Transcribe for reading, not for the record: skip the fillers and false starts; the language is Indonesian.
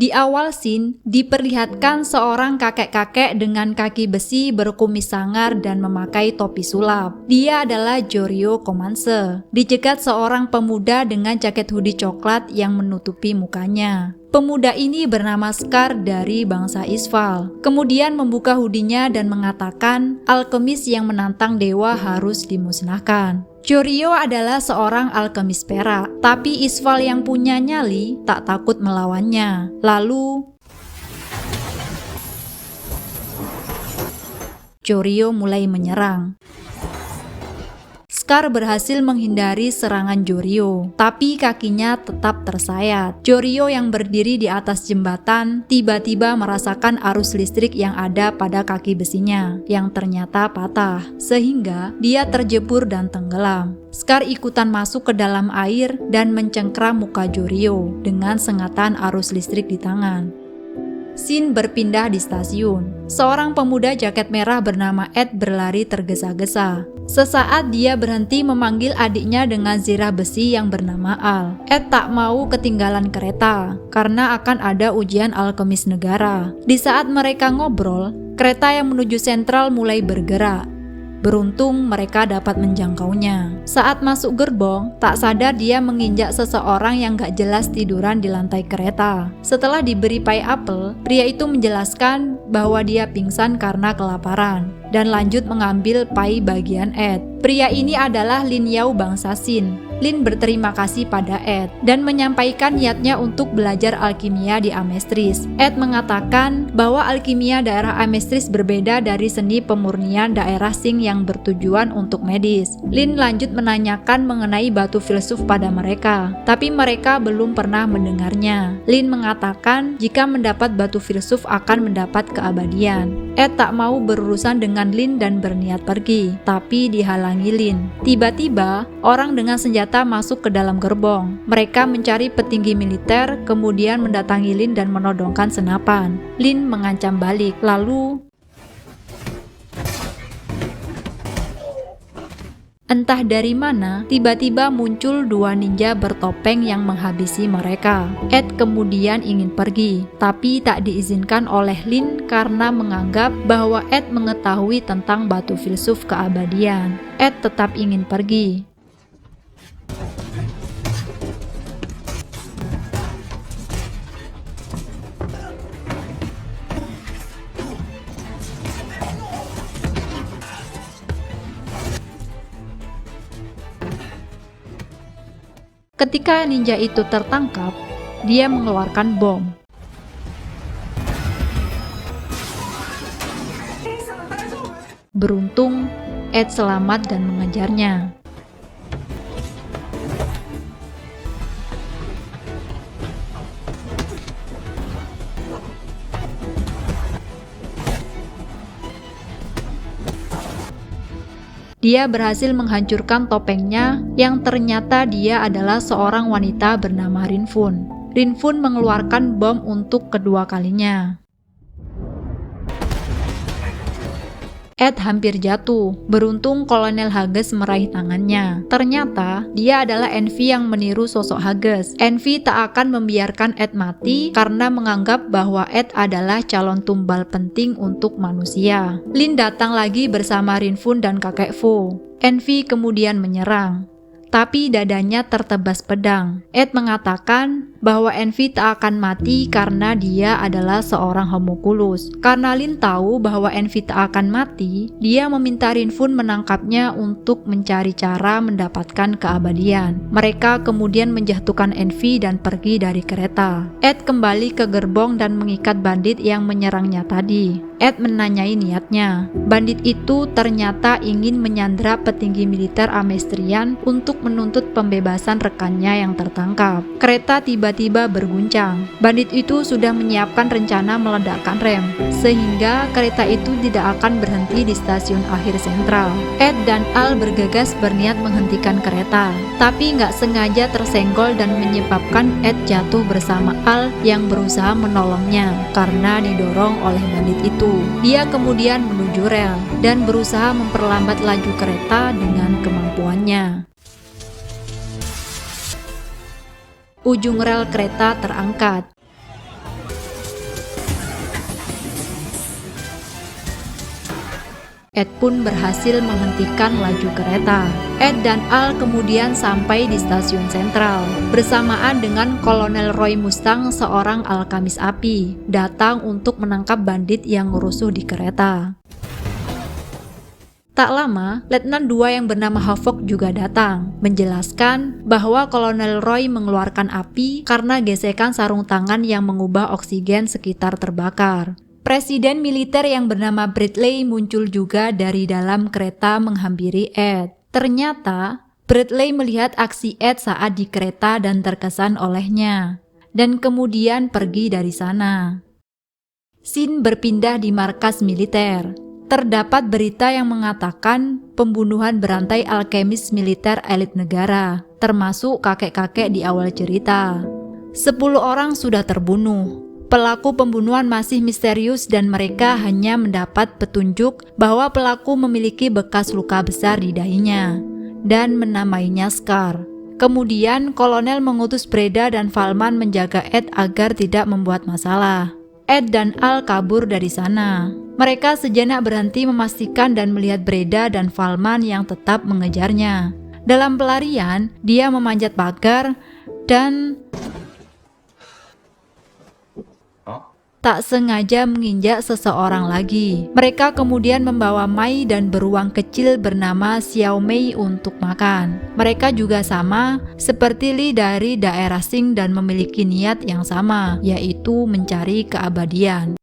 Di awal scene, diperlihatkan seorang kakek-kakek dengan kaki besi berkumis sangar dan memakai topi sulap. Dia adalah Jorio Komanse. Dicegat seorang pemuda dengan jaket hoodie coklat yang menutupi mukanya. Pemuda ini bernama Scar dari bangsa Isval. Kemudian membuka hoodie-nya dan mengatakan alkemis yang menantang dewa harus dimusnahkan. Jorio adalah seorang alkemis perak, tapi Isval yang punya nyali tak takut melawannya. Lalu Jorio mulai menyerang. Scar berhasil menghindari serangan Jorio, tapi kakinya tetap tersayat. Jorio yang berdiri di atas jembatan tiba-tiba merasakan arus listrik yang ada pada kaki besinya, yang ternyata patah, sehingga dia terjebur dan tenggelam. Scar ikutan masuk ke dalam air dan mencengkram muka Jorio dengan sengatan arus listrik di tangan. Scene berpindah di stasiun. Seorang pemuda jaket merah bernama Ed berlari tergesa-gesa. Sesaat dia berhenti memanggil adiknya dengan zirah besi yang bernama Al. Ed tak mau ketinggalan kereta karena akan ada ujian alkemis negara. Di saat mereka ngobrol, kereta yang menuju sentral mulai bergerak. Beruntung mereka dapat menjangkaunya. Saat masuk gerbong, tak sadar dia menginjak seseorang yang gak jelas tiduran di lantai kereta. Setelah diberi pie apple, pria itu menjelaskan bahwa dia pingsan karena kelaparan dan lanjut mengambil pie bagian Ed. Pria ini adalah Lin Yao bangsa Xin. Lin berterima kasih pada Ed dan menyampaikan niatnya untuk belajar alkimia di Amestris. Ed mengatakan bahwa alkimia daerah Amestris berbeda dari seni pemurnian daerah Sing yang bertujuan untuk medis. Lin lanjut menanyakan mengenai batu filsuf pada mereka, tapi mereka belum pernah mendengarnya. Lin mengatakan jika mendapat batu filsuf akan mendapat keabadian. Ed tak mau berurusan dengan Lin dan berniat pergi, tapi dihalangi Lin. Tiba-tiba, orang dengan senjata masuk ke dalam gerbong. Mereka mencari petinggi militer, kemudian mendatangi Lin dan menodongkan senapan. Lin mengancam balik, lalu entah dari mana, tiba-tiba muncul dua ninja bertopeng yang menghabisi mereka. Ed kemudian ingin pergi, tapi tak diizinkan oleh Lin karena menganggap bahwa Ed mengetahui tentang batu filsuf keabadian. Ed tetap ingin pergi. Ketika ninja itu tertangkap, dia mengeluarkan bom. Beruntung, Ed selamat dan mengejarnya. Dia berhasil menghancurkan topengnya yang ternyata dia adalah seorang wanita bernama Rinfun. Rinfun mengeluarkan bom untuk kedua kalinya. Ed hampir jatuh. Beruntung Kolonel Hages meraih tangannya. Ternyata dia adalah Envy yang meniru sosok Hages. Envy tak akan membiarkan Ed mati karena menganggap bahwa Ed adalah calon tumbal penting untuk manusia. Lin datang lagi bersama Rinfun dan kakek Fu. Envy kemudian menyerang, tapi dadanya tertebas pedang. Ed mengatakan bahwa Envy tak akan mati karena dia adalah seorang homunculus. Karena Lin tahu bahwa Envy tak akan mati, dia meminta Rinfun menangkapnya untuk mencari cara mendapatkan keabadian. Mereka kemudian menjatuhkan Envy dan pergi dari kereta. Ed kembali ke gerbong dan mengikat bandit yang menyerangnya tadi. Ed menanyai niatnya. Bandit itu ternyata ingin menyandra petinggi militer Amestrian untuk menuntut pembebasan rekannya yang tertangkap. Kereta tiba-tiba berguncang. Bandit itu sudah menyiapkan rencana meledakkan rem, sehingga kereta itu tidak akan berhenti di stasiun akhir sentral. Ed dan Al bergegas berniat menghentikan kereta, tapi nggak sengaja tersenggol dan menyebabkan Ed jatuh bersama Al yang berusaha menolongnya karena didorong oleh bandit itu. Dia kemudian menuju rel dan berusaha memperlambat laju kereta dengan kemampuannya. Ujung rel kereta terangkat. Ed pun berhasil menghentikan laju kereta. Ed dan Al kemudian sampai di stasiun sentral, bersamaan dengan Kolonel Roy Mustang, seorang alkamis api, datang untuk menangkap bandit yang rusuh di kereta. Tak lama, Letnan 2 yang bernama Havoc juga datang, menjelaskan bahwa Kolonel Roy mengeluarkan api karena gesekan sarung tangan yang mengubah oksigen sekitar terbakar. Presiden militer yang bernama Bradley muncul juga dari dalam kereta menghampiri Ed. Ternyata, Bradley melihat aksi Ed saat di kereta dan terkesan olehnya, dan kemudian pergi dari sana. Scene berpindah di markas militer. Terdapat berita yang mengatakan pembunuhan berantai alkemis militer elit negara, termasuk kakek-kakek di awal cerita. 10 orang sudah terbunuh. Pelaku pembunuhan masih misterius dan mereka hanya mendapat petunjuk bahwa pelaku memiliki bekas luka besar di dahinya dan menamainya Scar. Kemudian Kolonel mengutus Breda dan Valman menjaga Ed agar tidak membuat masalah. Ed dan Al kabur dari sana. Mereka sejenak berhenti memastikan dan melihat Breda dan Valman yang tetap mengejarnya. Dalam pelarian, dia memanjat pagar dan tak sengaja menginjak seseorang lagi. Mereka kemudian membawa Mai dan beruang kecil bernama Xiao Mei untuk makan. Mereka juga sama seperti Li dari daerah Qing dan memiliki niat yang sama, yaitu mencari keabadian.